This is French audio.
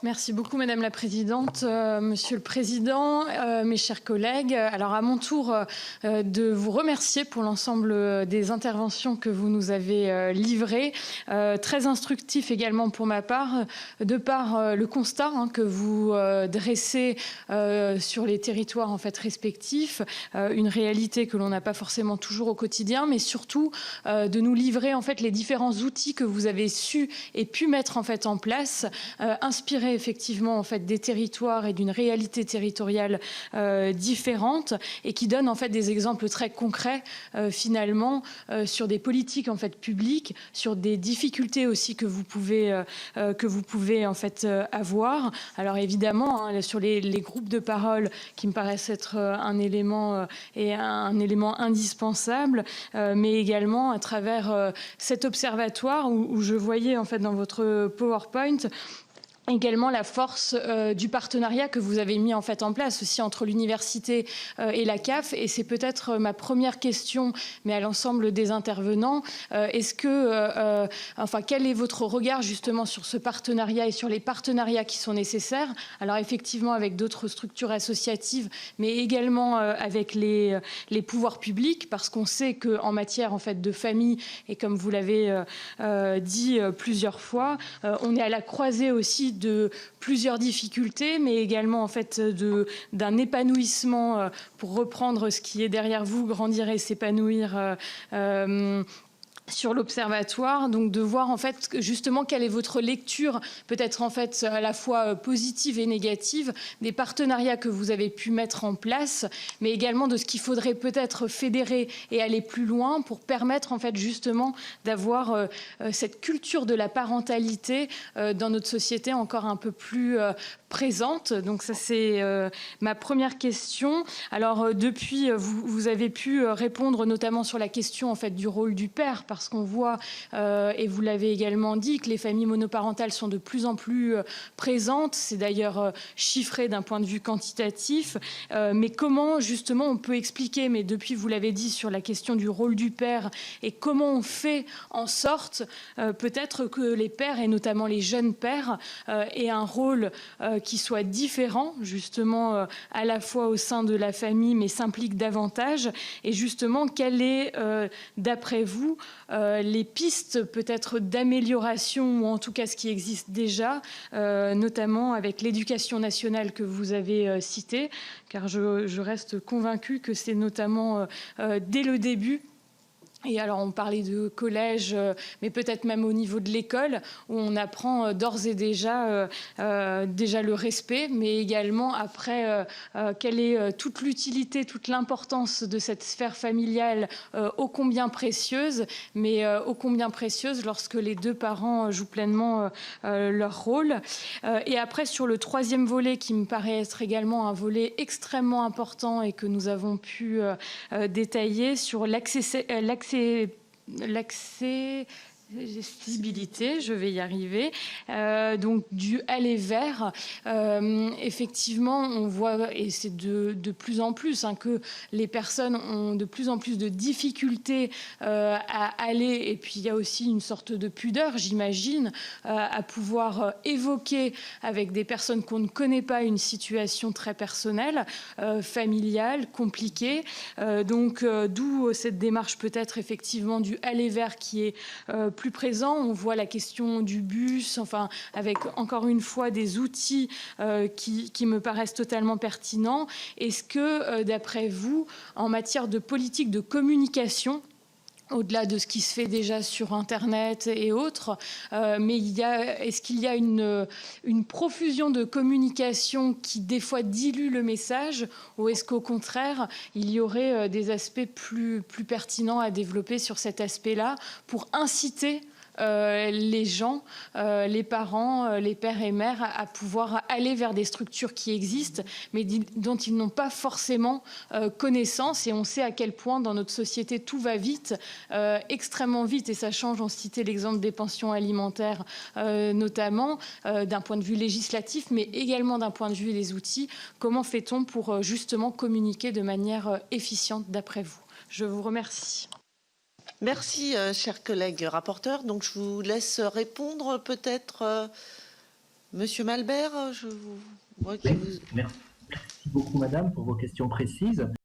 Merci beaucoup, Madame la Présidente, Monsieur le Président, mes chers collègues. Alors, à mon tour de vous remercier pour l'ensemble des interventions que vous nous avez livrées. Très instructif également pour ma part, de par le constat que vous dressez sur les territoires en fait respectifs, une réalité que l'on n'a pas forcément toujours au quotidien, mais surtout de nous livrer en fait les différents outils que vous avez su et pu mettre en fait en place, inspirés effectivement en fait des territoires et d'une réalité territoriale différente, et qui donne en fait des exemples très concrets finalement sur des politiques en fait publiques, sur des difficultés aussi que vous pouvez en fait avoir. Alors évidemment sur les groupes de parole qui me paraissent être un élément et un élément indispensable, mais également à travers cet observatoire où je voyais en fait dans votre PowerPoint également la force du partenariat que vous avez mis en fait en place aussi entre l'université et la CAF. Et c'est peut-être ma première question, mais à l'ensemble des intervenants. Est-ce que, quel est votre regard justement sur ce partenariat et sur les partenariats qui sont nécessaires? Alors effectivement avec d'autres structures associatives, mais également avec les pouvoirs publics, parce qu'on sait qu'en matière en fait de famille, et comme vous l'avez dit plusieurs fois, on est à la croisée aussi de plusieurs difficultés, mais également en fait d'un épanouissement, pour reprendre ce qui est derrière vous, grandir et s'épanouir sur l'observatoire, donc de voir en fait justement quelle est votre lecture, peut-être en fait à la fois positive et négative, des partenariats que vous avez pu mettre en place, mais également de ce qu'il faudrait peut-être fédérer et aller plus loin pour permettre en fait justement d'avoir cette culture de la parentalité dans notre société encore un peu plus présente. Donc ça c'est ma première question. Alors depuis vous avez pu répondre notamment sur la question en fait du rôle du père, parce qu'on voit et vous l'avez également dit que les familles monoparentales sont de plus en plus présentes. C'est d'ailleurs chiffré d'un point de vue quantitatif. Mais comment justement on peut expliquer, mais depuis vous l'avez dit sur la question du rôle du père, et comment on fait en sorte peut-être que les pères et notamment les jeunes pères aient un rôle qui soit différent justement à la fois au sein de la famille, mais s'implique davantage. Et justement, quelle est d'après vous les pistes peut-être d'amélioration, ou en tout cas ce qui existe déjà, notamment avec l'éducation nationale que vous avez citée, car je reste convaincue que c'est notamment dès le début. Et alors on parlait de collège, mais peut-être même au niveau de l'école, où on apprend d'ores et déjà le respect, mais également après quelle est toute l'utilité, toute l'importance de cette sphère familiale ô combien précieuse, mais ô combien précieuse lorsque les deux parents jouent pleinement leur rôle. Et après sur le troisième volet, qui me paraît être également un volet extrêmement important et que nous avons pu détailler, sur l'accessibilité, je vais y arriver, donc du aller vers. Effectivement, on voit, et c'est de plus en plus, que les personnes ont de plus en plus de difficultés à aller, et puis il y a aussi une sorte de pudeur, j'imagine, à pouvoir évoquer avec des personnes qu'on ne connaît pas une situation très personnelle, familiale, compliquée. Donc d'où cette démarche peut-être effectivement du aller vers qui est plus présent. On voit la question du bus, enfin avec encore une fois des outils qui me paraissent totalement pertinents. Est-ce que d'après vous, en matière de politique de communication, au-delà de ce qui se fait déjà sur Internet et autres, mais est-ce qu'il y a une profusion de communication qui des fois dilue le message, ou est-ce qu'au contraire il y aurait des aspects plus pertinents à développer sur cet aspect-là pour inciter les gens, les parents, les pères et mères à pouvoir aller vers des structures qui existent, mais dont ils n'ont pas forcément connaissance. Et on sait à quel point dans notre société tout va vite, extrêmement vite, et ça change. On citait l'exemple des pensions alimentaires notamment, d'un point de vue législatif, mais également d'un point de vue des outils. Comment fait-on pour justement communiquer de manière efficiente d'après vous? Je vous remercie. Merci, chers collègues rapporteurs. Donc, je vous laisse répondre peut-être Monsieur Malbert, je vous vois que Oui, vous... merci beaucoup, madame, pour vos questions précises.